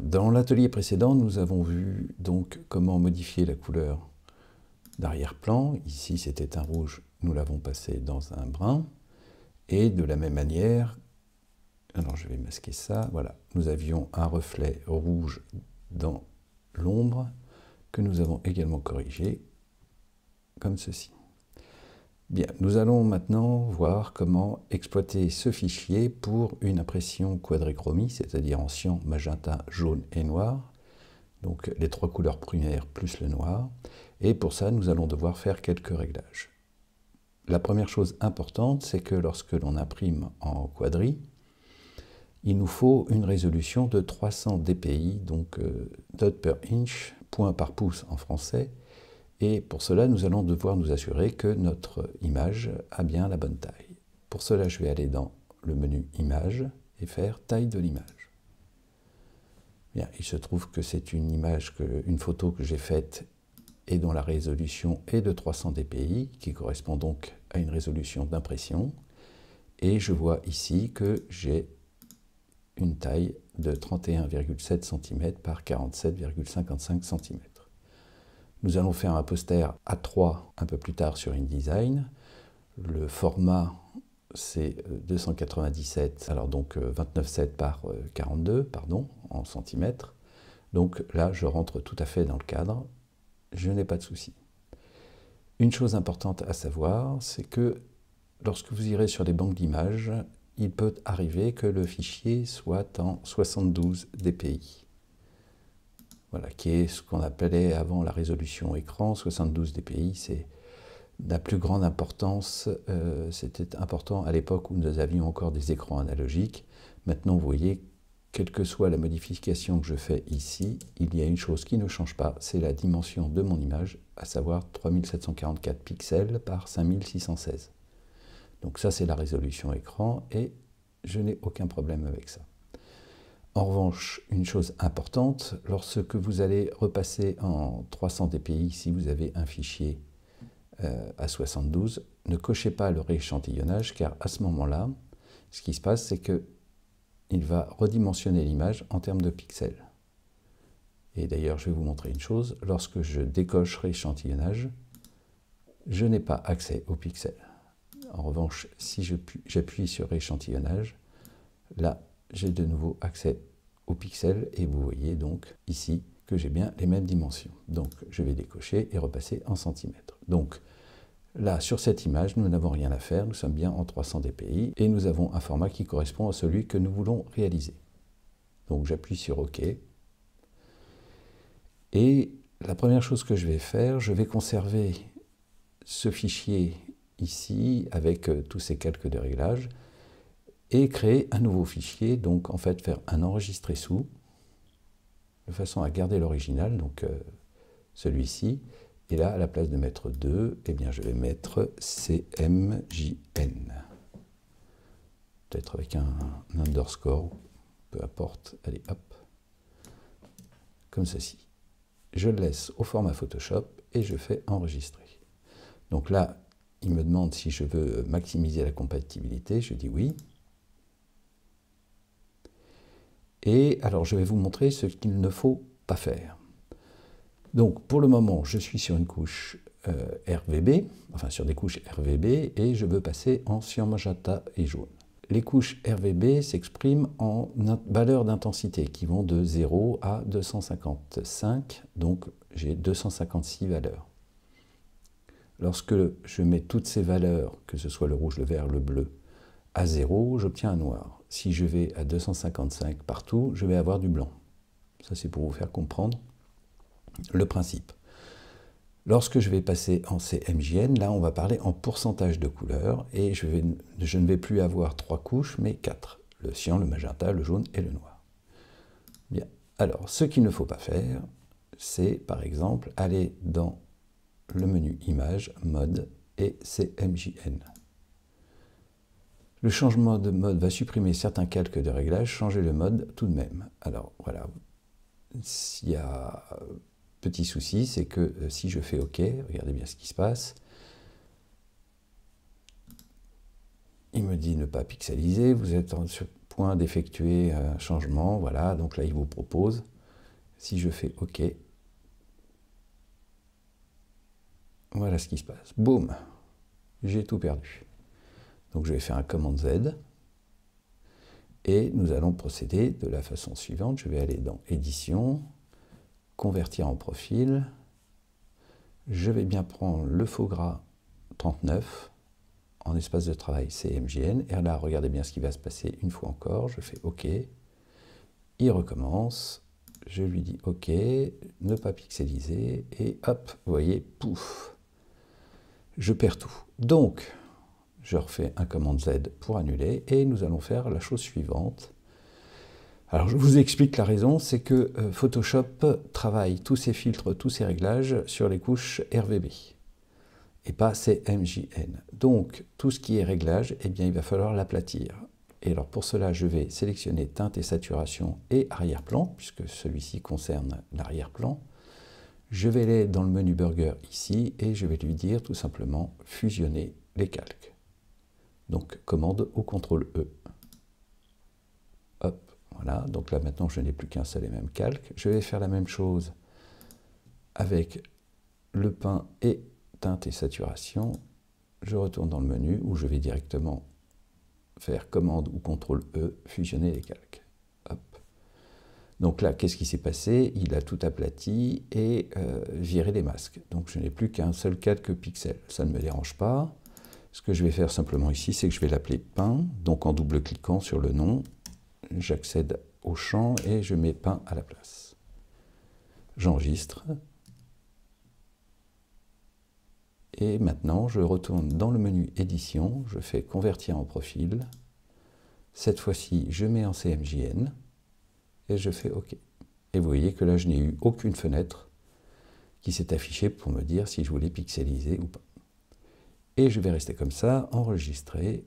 Dans l'atelier précédent, nous avons vu donc comment modifier la couleur d'arrière-plan. Ici, c'était un rouge, nous l'avons passé dans un brun. Et de la même manière, alors je vais masquer ça, voilà, nous avions un reflet rouge dans l'ombre que nous avons également corrigé comme ceci. Bien, nous allons maintenant voir comment exploiter ce fichier pour une impression quadrichromie, c'est-à-dire en cyan, magenta, jaune et noir. Donc les trois couleurs primaires plus le noir. Et pour ça, nous allons devoir faire quelques réglages. La première chose importante, c'est que lorsque l'on imprime en quadri, il nous faut une résolution de 300 dpi, donc dot per inch, point par pouce en français. Et pour cela, nous allons devoir nous assurer que notre image a bien la bonne taille. Pour cela, je vais aller dans le menu Images et faire Taille de l'image. Bien, il se trouve que c'est une photo que j'ai faite et dont la résolution est de 300 dpi, qui correspond donc à une résolution d'impression. Et je vois ici que j'ai une taille de 31,7 cm par 47,55 cm. Nous allons faire un poster A3 un peu plus tard sur InDesign. Le format, c'est 297, alors donc 29,7 par 42, pardon, en centimètres. Donc là, je rentre tout à fait dans le cadre. Je n'ai pas de souci. Une chose importante à savoir, c'est que lorsque vous irez sur des banques d'images, il peut arriver que le fichier soit en 72 dpi. Voilà, qui est ce qu'on appelait avant la résolution écran. 72 dpi, c'est la plus grande importance. C'était important à l'époque où nous avions encore des écrans analogiques. Maintenant, vous voyez, quelle que soit la modification que je fais ici, il y a une chose qui ne change pas, c'est la dimension de mon image, à savoir 3744 pixels par 5616. Donc ça, c'est la résolution écran et je n'ai aucun problème avec ça. En revanche, une chose importante, lorsque vous allez repasser en 300 dpi, si vous avez un fichier à 72, ne cochez pas le rééchantillonnage, car à ce moment-là, ce qui se passe, c'est qu'il va redimensionner l'image en termes de pixels. Et d'ailleurs, je vais vous montrer une chose, lorsque je décoche rééchantillonnage, je n'ai pas accès aux pixels. En revanche, si j'appuie sur rééchantillonnage, là, j'ai de nouveau accès aux pixels et vous voyez donc ici que j'ai bien les mêmes dimensions. Donc je vais décocher et repasser en centimètres. Donc là, sur cette image, nous n'avons rien à faire, nous sommes bien en 300 dpi et nous avons un format qui correspond à celui que nous voulons réaliser. Donc j'appuie sur OK. Et la première chose que je vais faire, je vais conserver ce fichier ici avec tous ces calques de réglage et créer un nouveau fichier, donc en fait faire un enregistré sous, de façon à garder l'original, donc celui-ci, et là, à la place de mettre 2, eh bien je vais mettre CMJN. Peut-être avec un underscore, peu importe, allez hop, comme ceci. Je le laisse au format Photoshop et je fais enregistrer. Donc là, il me demande si je veux maximiser la compatibilité, je dis oui. Et alors, je vais vous montrer ce qu'il ne faut pas faire. Donc, pour le moment, je suis sur une couche RVB, enfin sur des couches RVB, et je veux passer en cyan, magenta et jaune. Les couches RVB s'expriment en valeurs d'intensité qui vont de 0 à 255, donc j'ai 256 valeurs. Lorsque je mets toutes ces valeurs, que ce soit le rouge, le vert, le bleu, à 0, j'obtiens un noir. Si je vais à 255 partout, je vais avoir du blanc. Ça, c'est pour vous faire comprendre le principe. Lorsque je vais passer en CMJN, là, on va parler en pourcentage de couleurs, et je ne vais plus avoir 3 couches, mais 4. Le cyan, le magenta, le jaune et le noir. Bien. Alors, ce qu'il ne faut pas faire, c'est, par exemple, aller dans le menu Images, Mode et CMJN. Le changement de mode va supprimer certains calques de réglage, changer le mode tout de même. Alors voilà, s'il y a petit souci, c'est que si je fais OK, regardez bien ce qui se passe. Il me dit ne pas pixeliser, vous êtes sur le point d'effectuer un changement, voilà, donc là il vous propose Si je fais OK, voilà ce qui se passe. Boum, j'ai tout perdu. Donc je vais faire un commande Z. Et nous allons procéder de la façon suivante. Je vais aller dans Édition, Convertir en profil. Je vais bien prendre le faux gras 39 en espace de travail CMJN. Et là, regardez bien ce qui va se passer une fois encore. Je fais OK. Il recommence. Je lui dis OK, ne pas pixeliser. Et hop, vous voyez, pouf, je perds tout. Donc, je refais un commande Z pour annuler. Et nous allons faire la chose suivante. Alors, je vous explique la raison, c'est que Photoshop travaille tous ses filtres, tous ses réglages sur les couches RVB et pas CMJN. Donc, tout ce qui est réglage, eh bien, il va falloir l'aplatir. Et alors, pour cela, je vais sélectionner teinte et saturation et arrière-plan, puisque celui-ci concerne l'arrière-plan. Je vais aller dans le menu Burger ici et je vais lui dire tout simplement fusionner les calques. Donc, commande ou CTRL E. Hop. Voilà, donc là maintenant je n'ai plus qu'un seul et même calque. Je vais faire la même chose avec le peint et teinte et saturation. Je retourne dans le menu où je vais directement faire commande ou CTRL E, fusionner les calques. Hop. Donc là, qu'est-ce qui s'est passé? Il a tout aplati et viré les masques. Donc je n'ai plus qu'un seul calque pixel. Ça ne me dérange pas. Ce que je vais faire simplement ici, c'est que je vais l'appeler peint. Donc en double-cliquant sur le nom, j'accède au champ et je mets peint à la place. J'enregistre. Et maintenant, je retourne dans le menu édition, je fais convertir en profil. Cette fois-ci, je mets en CMJN et je fais OK. Et vous voyez que là, je n'ai eu aucune fenêtre qui s'est affichée pour me dire si je voulais pixeliser ou pas. Et je vais rester comme ça, enregistrer,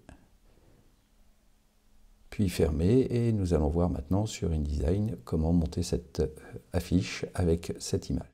puis fermer, et nous allons voir maintenant sur InDesign comment monter cette affiche avec cette image.